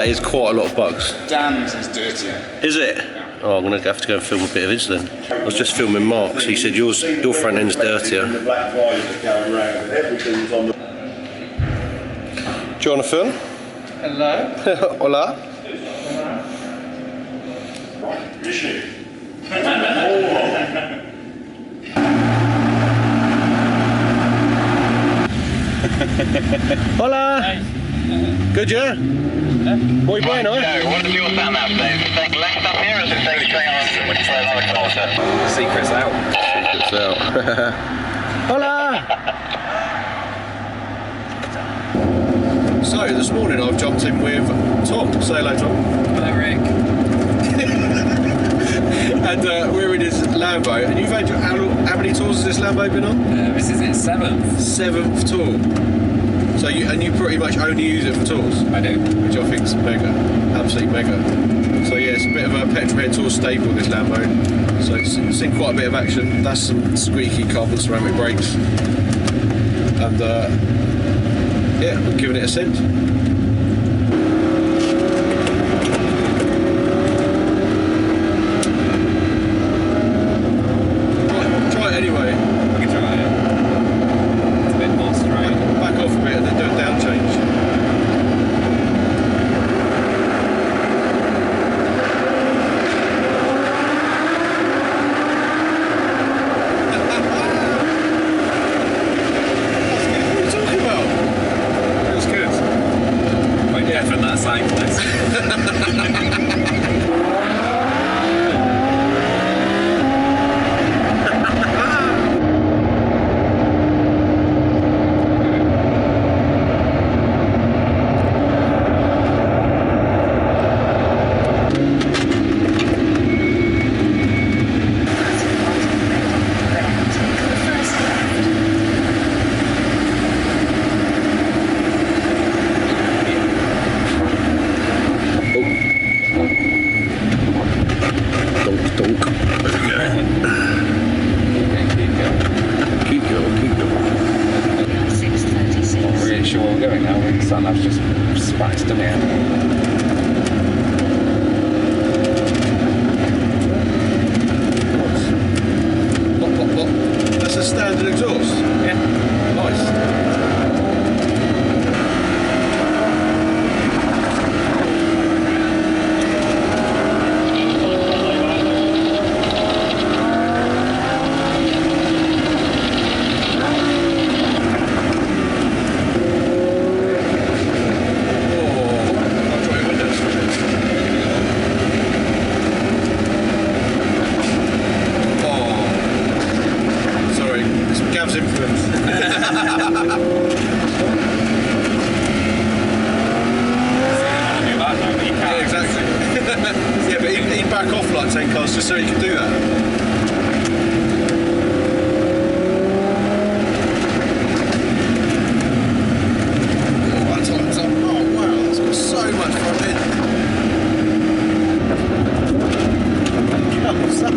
That is quite a lot of bugs. Dan's is dirtier. Is it? Yeah. Oh, I'm going to have to go and film a bit of his then. I was just filming Mark's. He said your front end's dirtier. Jonathan. Hello. Hola. Hola. Hey. Good, yeah? Muy bueno, eh? What does your sat nav say? Is it saying left up here or is it saying straight on when you say another quarter? Secret's out. Secret's out. Hola! So, this morning I've jumped in with Tom. Say hello, Tom. Hello, Rick. And we're in his Lambo. And you've had how many tours has this Lambo been on? This is its 7th. 7th tour. So you pretty much only use it for tours? I do. Which I think is mega, absolutely mega. So yeah, it's a bit of a PetrolHead tour staple, this Lambo. So it's seen quite a bit of action. That's some squeaky carbon ceramic brakes. And yeah, we're giving it a send. Try it anyway. We can try it. It's a bit more straight. Back off a bit and then do a down change. I've just spiced them in. Pop, pop, pop. That's a standard exhaust? Yeah. Nice. Just so you can do that. Oh, that's up. Oh wow, that's got so much front end. What's that?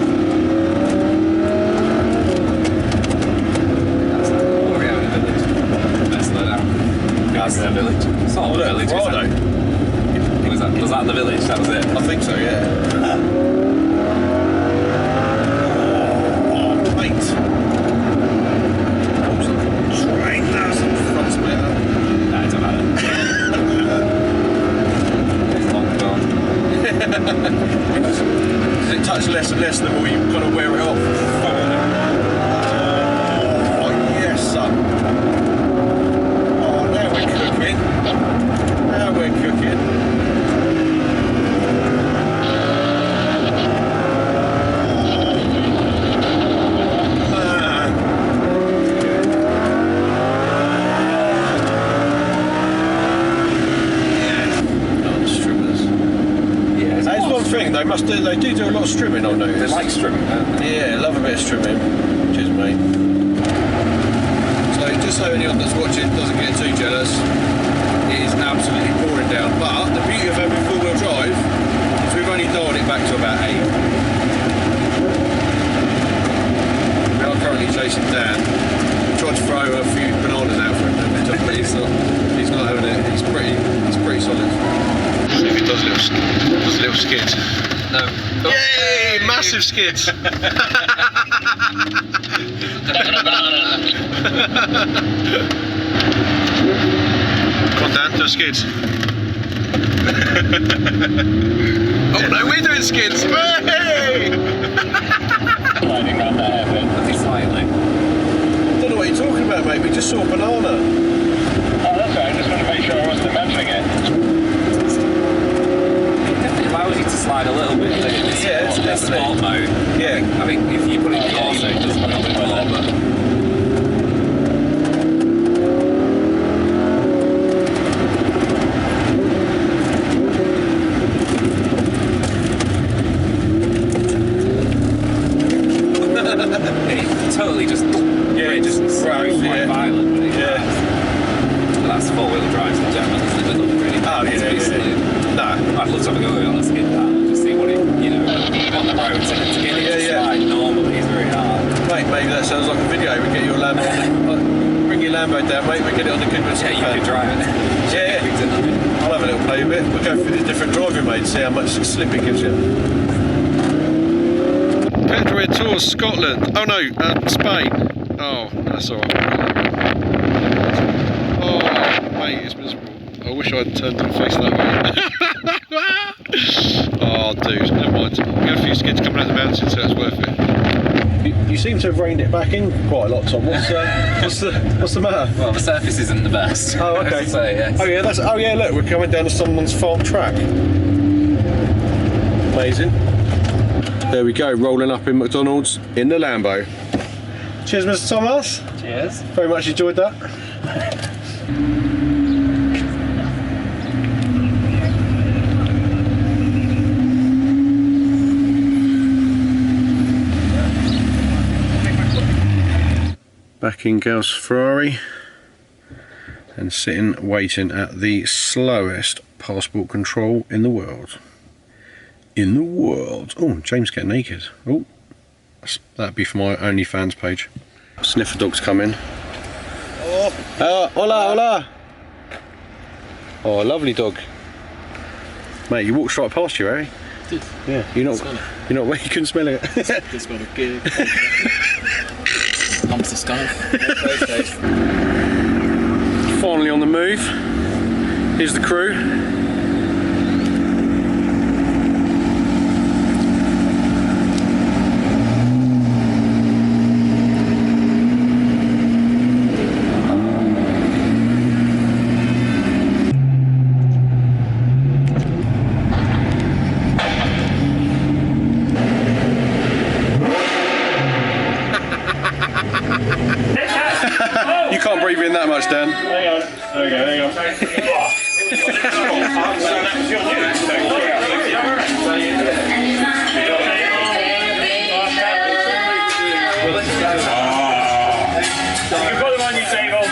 That's the village. Let's slow down. That's the village. It's not the village. Was that the village? That was it? I think so, yeah. It touches less and less the more you kind of wear it off. Oh, yes, son. Oh, now we're cooking. Now we're cooking. They do a lot of strimming, I've noticed. They like strimming, don't they? Yeah, love a bit of strimming. Cheers, mate. So, just so anyone that's watching doesn't get too jealous, it is absolutely pouring down. But the beauty of having four-wheel drive is we've only dialed it back to about 8. We are currently chasing Dan. We tried to throw a few bananas out for him, but he's not having it. He's pretty solid. skid. No. Yay! Massive skids. Come on, Dan, do a skid. Oh no, we're doing skids. Hey! Sliding around there, but slightly. I don't know what you're talking about, mate. We just saw a banana. Oh, that's right. I just want to make sure I wasn't mentioning it. It allows you to slide a little bit. Yeah, it's sport mode. Yeah. I think if you put it in auto, it does a little bit more, but... Totally just quite violent, but that's four-wheel drive in general, isn't it? Really Oh, yeah. No. I'd love to have a go on a skid pad and just see what it, you know, on the road to get it to slide normally is very hard. Mate, maybe that sounds like a video. We get your Lambo bring your Lambo down, mate, we get it on the Goodman. Yeah, you could drive it. Yeah. I'll have a little play with it. We'll go through the different driving modes, see how much slip it gives you. PetrolHead Tours Scotland. Oh no, Spain. Oh, that's alright. Oh, mate, it's miserable. I wish I'd turned and faced that way. Oh, dude, never mind. We have a few skids coming out the mountain, so it's worth it. You seem to have reined it back in quite a lot, Tom. What's the matter? Well, the surface isn't the best. Oh, okay. So, yes. Oh yeah, look, we're coming down to someone's farm track. Amazing. There we go, rolling up in McDonald's in the Lambo. Cheers, Mr. Thomas. Cheers. Very much enjoyed that. Back in Gal's Ferrari and sitting waiting at the slowest passport control in the world. Oh, James get naked. Oh, that'd be for my OnlyFans page. Sniffer dog's coming. Hola. Oh, lovely dog. Mate, you walked straight past you, eh? Did. Yeah, you're not where you couldn't smell it. It's got a gig. Pumps the stomach. Finally on the move. Here's the crew. You can't breathe in that much, Dan. Hang on. Hang on. You put them on your table.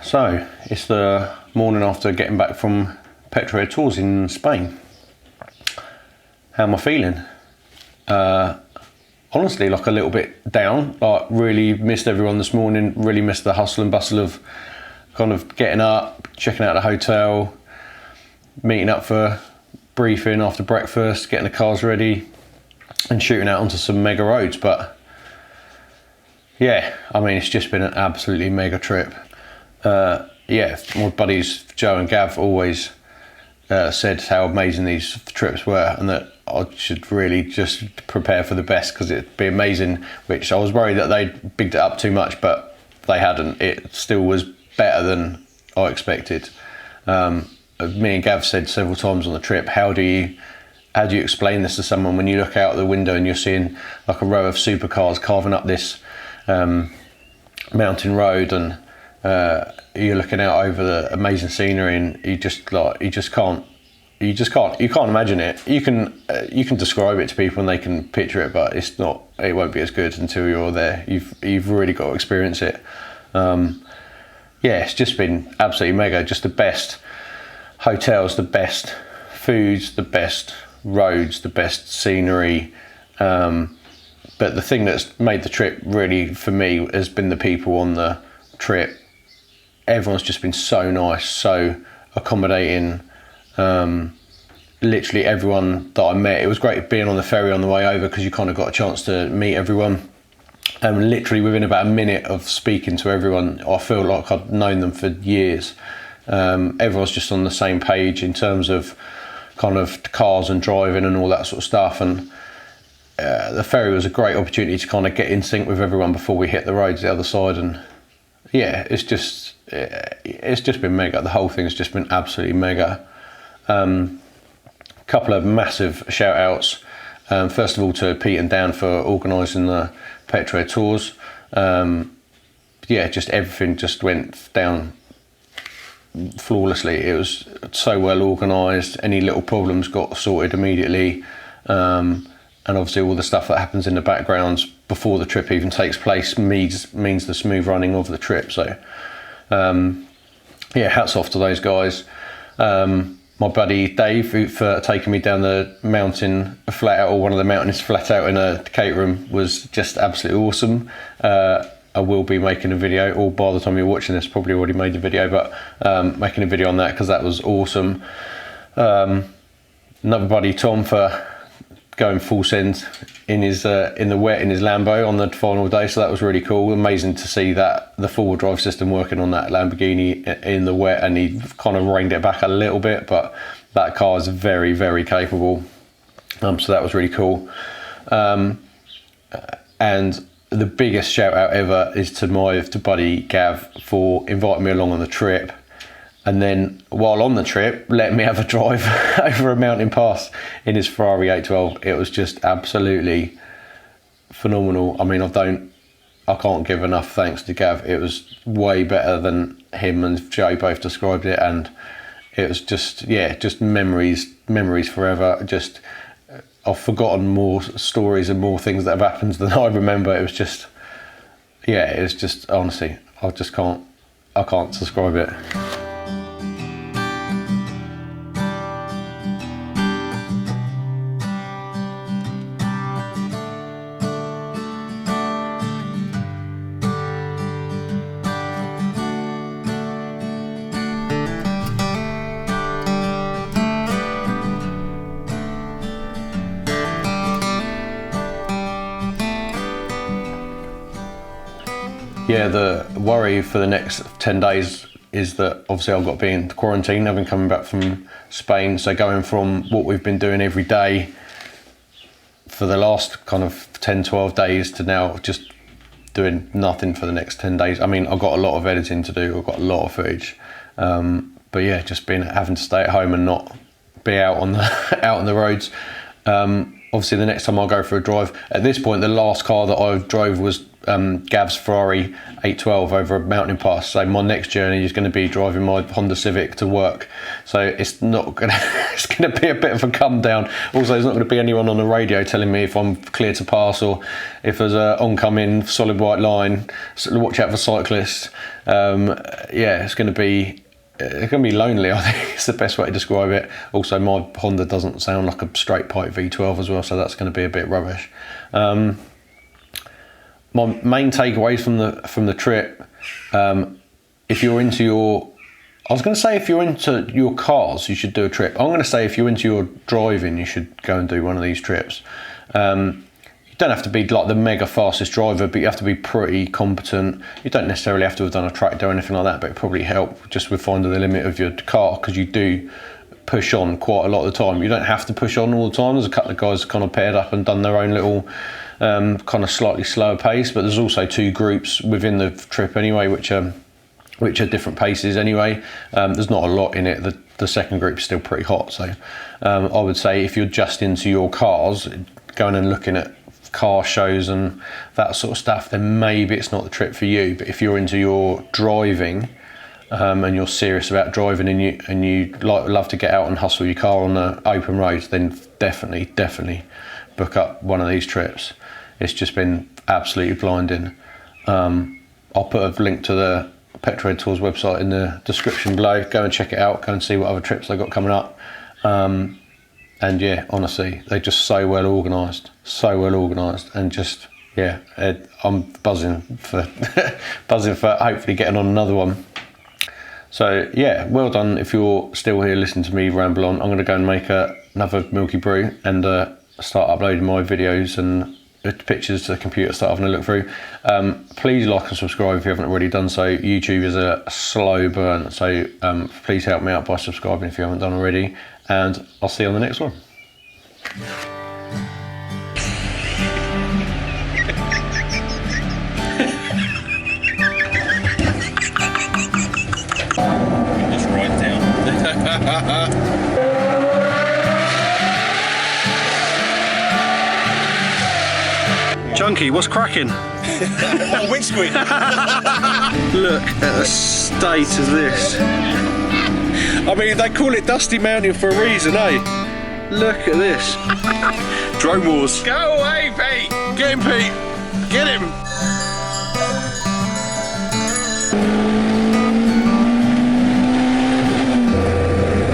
So it's the morning after getting back from PetrolHead tours in Spain. How am I feeling? Honestly, like a little bit down. Like really missed everyone this morning. Really missed the hustle and bustle of kind of getting up, checking out the hotel, meeting up for briefing after breakfast, getting the cars ready, and shooting out onto some mega roads. But yeah, I mean, it's just been an absolutely mega trip. Yeah, my buddies Joe and Gav always said how amazing these trips were, and that I should really just prepare for the best because it'd be amazing, which I was worried that they'd bigged it up too much, but they hadn't. It still was better than I expected. Me and Gav said several times on the trip, how do you explain this to someone when you look out the window and you're seeing like a row of supercars carving up this mountain road, and you're looking out over the amazing scenery, and you can't imagine it. You can describe it to people and they can picture it, but it won't be as good until you're there. You've really got to experience it. Yeah, it's just been absolutely mega. Just the best hotels, the best foods, the best roads, the best scenery. But the thing that's made the trip really for me has been the people on the trip. Everyone's just been so nice, so accommodating. Literally everyone that I met, it was great being on the ferry on the way over because you kind of got a chance to meet everyone. And literally within about a minute of speaking to everyone, I feel like I've known them for years. Everyone's just on the same page in terms of kind of cars and driving and all that sort of stuff. And the ferry was a great opportunity to kind of get in sync with everyone before we hit the roads the other side. And yeah, it's just been mega. The whole thing has just been absolutely mega. Couple of massive shout outs. First of all to Pete and Dan for organising the PetrolHead tours. Yeah, just everything just went down flawlessly. It was so well organised. Any little problems got sorted immediately. And obviously all the stuff that happens in the background before the trip even takes place means the smooth running of the trip. So yeah, hats off to those guys. My buddy Dave for taking me down the mountain flat out, or one of the mountains flat out in a caterum, was just absolutely awesome. I will be making a video, or by the time you're watching this probably already made the video, but making a video on that because that was awesome. Another buddy Tom for going full send in the wet in his Lambo on the final day, so that was really cool. Amazing to see that the four-wheel drive system working on that Lamborghini in the wet, and he kind of reined it back a little bit, but that car is very, very capable. So that was really cool. And the biggest shout out ever is to my buddy Gav for inviting me along on the trip. And then while on the trip, let me have a drive over a mountain pass in his Ferrari 812. It was just absolutely phenomenal. I mean, I can't give enough thanks to Gav. It was way better than him and Joe both described it. And it was just, yeah, just memories forever. Just, I've forgotten more stories and more things that have happened than I remember. It was just, yeah, it was just, honestly, I can't describe it. Yeah, the worry for the next 10 days is that obviously I've got to be in quarantine, having come back from Spain. So going from what we've been doing every day for the last kind of 10, 12 days to now just doing nothing for the next 10 days. I mean, I've got a lot of editing to do, I've got a lot of footage. But yeah, just having to stay at home and not be out on the roads. obviously the next time I go for a drive, at this point the last car that I drove was Gav's Ferrari 812 over a mountain pass, so my next journey is going to be driving my Honda Civic to work, so it's not going to it's going to be a bit of a come down. Also, there's not going to be anyone on the radio telling me if I'm clear to pass or if there's a oncoming solid white line, so watch out for cyclists. Yeah, it's going to be lonely, I think it's the best way to describe it. Also, my Honda doesn't sound like a straight pipe V12 as well, so that's going to be a bit rubbish. My main takeaways from the trip, if you're into your, I was going to say if you're into your cars, you should do a trip. I'm going to say if you're into your driving, you should go and do one of these trips. You don't have to be like the mega fastest driver, but you have to be pretty competent. You don't necessarily have to have done a track day or anything like that, but it probably help just with finding the limit of your car, because you do push on quite a lot of the time. You don't have to push on all the time. There's a couple of guys kind of paired up and done their own little kind of slightly slower pace, but there's also 2 groups within the trip anyway, which are different paces anyway. There's not a lot in it. The second group's still pretty hot, so I would say if you're just into your cars, going and looking at car shows and that sort of stuff, then maybe it's not the trip for you. But if you're into your driving and you're serious about driving and you love to get out and hustle your car on the open roads, then definitely book up one of these trips. It's just been absolutely blinding. I'll put a link to the PetrolHead Tours website in the description below. Go and check it out, go and see what other trips they've got coming up. And yeah, honestly, they're just so well organised, and just, yeah, I'm buzzing for hopefully getting on another one. So yeah, well done if you're still here listening to me ramble on. I'm going to go and make another Milky Brew and start uploading my videos and pictures to the computer, start having a look through. Please like and subscribe if you haven't already done so. YouTube is a slow burn, so please help me out by subscribing if you haven't done already, and I'll see you on the next one. Just right down. Chunky, what's cracking? Windscreen. Look at the state of this. I mean, they call it Dusty Mountain for a reason, eh? Look at this. Drone wars. Go away, Pete. Get him, Pete. Get him.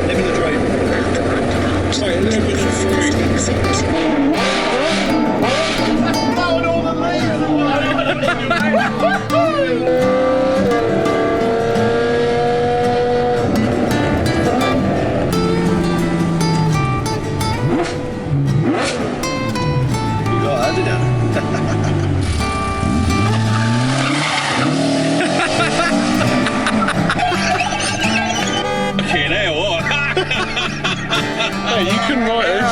Living the dream. Sorry, living the dream. You couldn't write this.